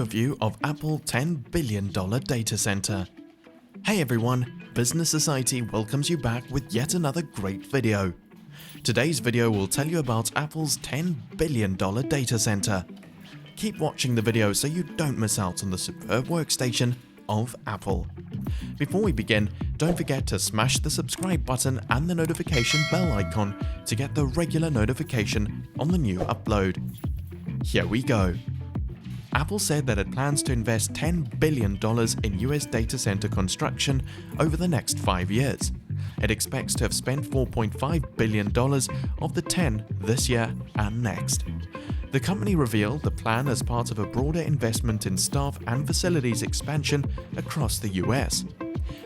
overview of Apple $10 billion data center. Hey everyone, Business Society welcomes you back with yet another great video. Today's video will tell you about Apple's $10 billion data center. Keep watching the video so you don't miss out on the superb workstation of Apple. Before we begin, don't forget to smash the subscribe button and the notification bell icon to get the regular notification on the new upload. Here we go. Apple said that it plans to invest $10 billion in US data center construction over the next 5 years. It expects to have spent $4.5 billion of the 10 this year and next. The company revealed the plan as part of a broader investment in staff and facilities expansion across the US.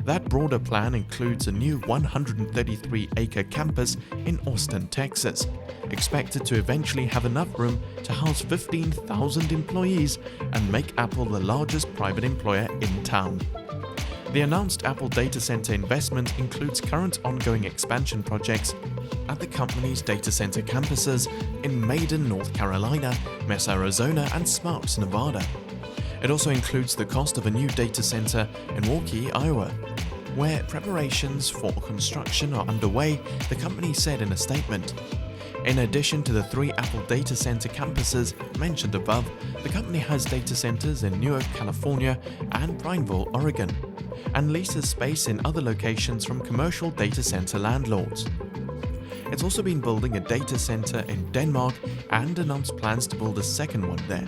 That broader plan includes a new 133-acre campus in Austin, Texas, expected to eventually have enough room to house 15,000 employees and make Apple the largest private employer in town. The announced Apple data center investment includes current ongoing expansion projects at the company's data center campuses in Maiden, North Carolina, Mesa, Arizona, and Sparks, Nevada. It also includes the cost of a new data center in Waukee, Iowa, where preparations for construction are underway, the company said in a statement. In addition to the 3 Apple data center campuses mentioned above, the company has data centers in Newark, California and Prineville, Oregon, and leases space in other locations from commercial data center landlords. It's also been building a data center in Denmark and announced plans to build a second one there.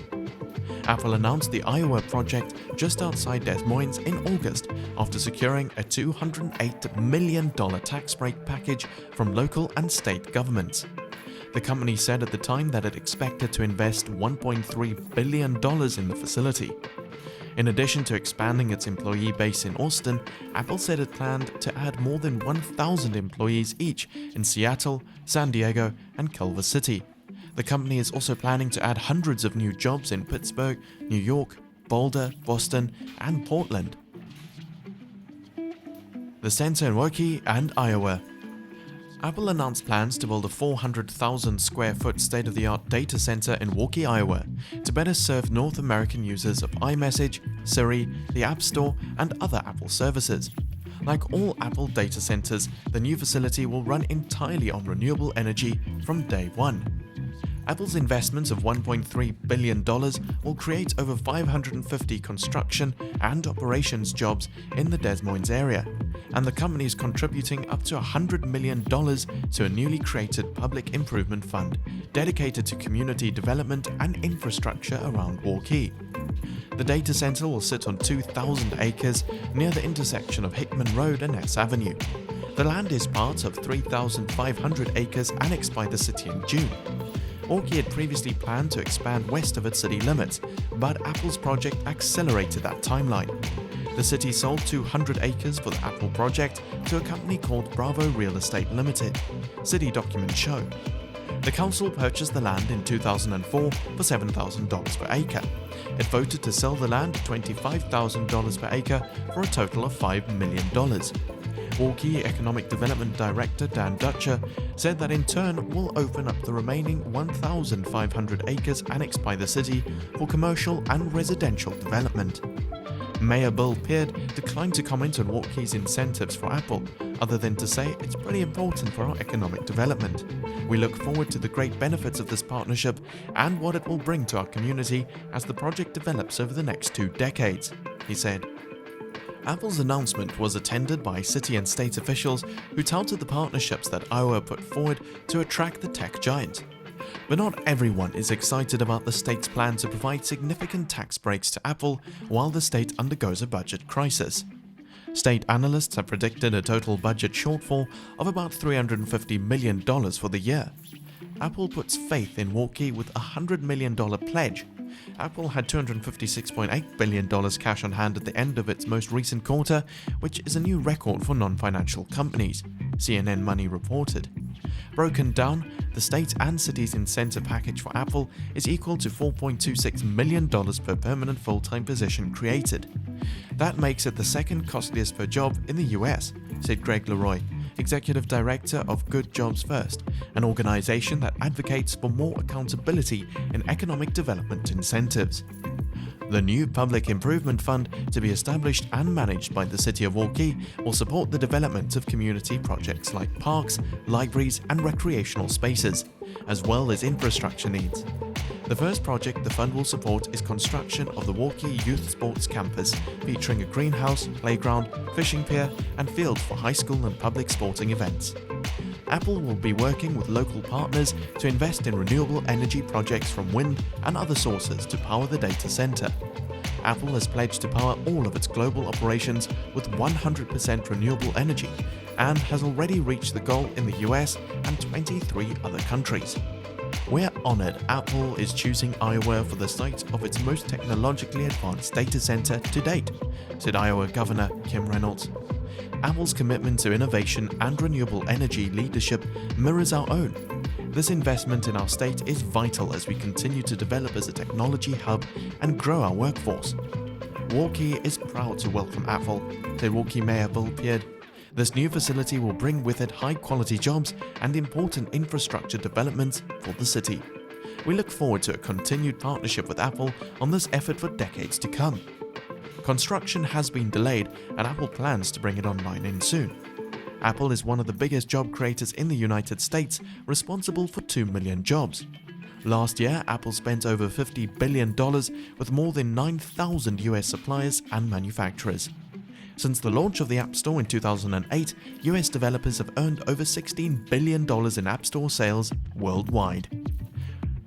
Apple announced the Iowa project just outside Des Moines in August after securing a $208 million tax break package from local and state governments. The company said at the time that it expected to invest $1.3 billion in the facility. In addition to expanding its employee base in Austin, Apple said it planned to add more than 1,000 employees each in Seattle, San Diego, and Culver City. The company is also planning to add hundreds of new jobs in Pittsburgh, New York, Boulder, Boston, and Portland. The center in Waukee and Iowa. Apple announced plans to build a 400,000 square foot state-of-the-art data center in Waukee, Iowa, to better serve North American users of iMessage, Siri, the App Store, and other Apple services. Like all Apple data centers, the new facility will run entirely on renewable energy from day one. Apple's investment of $1.3 billion will create over 550 construction and operations jobs in the Des Moines area, and the company is contributing up to $100 million to a newly created public improvement fund dedicated to community development and infrastructure around Waukee. The data center will sit on 2,000 acres near the intersection of Hickman Road and S Avenue. The land is part of 3,500 acres annexed by the city in June. Waukee had previously planned to expand west of its city limits, but Apple's project accelerated that timeline. The city sold 200 acres for the Apple project to a company called Bravo Real Estate Limited, city documents show. The council purchased the land in 2004 for $7,000 per acre. It voted to sell the land at $25,000 per acre for a total of $5 million. Waukee Economic Development Director Dan Dutcher said that in turn will open up the remaining 1,500 acres annexed by the city for commercial and residential development. Mayor Bill Peard declined to comment on Waukee's incentives for Apple, other than to say it's pretty important for our economic development. We look forward to the great benefits of this partnership and what it will bring to our community as the project develops over the next 2 decades, he said. Apple's announcement was attended by city and state officials who touted the partnerships that Iowa put forward to attract the tech giant. But not everyone is excited about the state's plan to provide significant tax breaks to Apple while the state undergoes a budget crisis. State analysts have predicted a total budget shortfall of about $350 million for the year. Apple puts faith in Waukee with a $100 million pledge. Apple had $256.8 billion cash on hand at the end of its most recent quarter, which is a new record for non-financial companies, CNN Money reported. Broken down, the state and city's incentive package for Apple is equal to $4.26 million per permanent full-time position created. That makes it the second costliest per job in the US, said Greg Leroy, Executive Director of Good Jobs First, an organization that advocates for more accountability in economic development incentives. The new Public Improvement Fund, to be established and managed by the City of Walkie, will support the development of community projects like parks, libraries and recreational spaces, as well as infrastructure needs. The first project the fund will support is construction of the Walkie Youth Sports Campus, featuring a greenhouse, playground, fishing pier and fields for high school and public sporting events. Apple will be working with local partners to invest in renewable energy projects from wind and other sources to power the data center. Apple has pledged to power all of its global operations with 100% renewable energy and has already reached the goal in the US and 23 other countries. We're honored Apple is choosing Iowa for the site of its most technologically advanced data center to date, said Iowa Governor Kim Reynolds. Apple's commitment to innovation and renewable energy leadership mirrors our own. This investment in our state is vital as we continue to develop as a technology hub and grow our workforce. Walkie is proud to welcome Apple, said Walkie Mayor Bill Peard. This new facility will bring with it high-quality jobs and important infrastructure developments for the city. We look forward to a continued partnership with Apple on this effort for decades to come. Construction has been delayed and Apple plans to bring it online in soon. Apple is one of the biggest job creators in the United States, responsible for 2 million jobs. Last year, Apple spent over $50 billion with more than 9,000 US suppliers and manufacturers. Since the launch of the App Store in 2008, US developers have earned over $16 billion in App Store sales worldwide.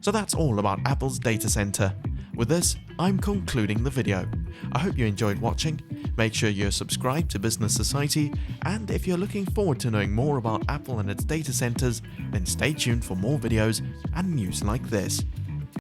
So that's all about Apple's data center. With this, I'm concluding the video. I hope you enjoyed watching. Make sure you're subscribed to Business Society, and if you're looking forward to knowing more about Apple and its data centers, then stay tuned for more videos and news like this.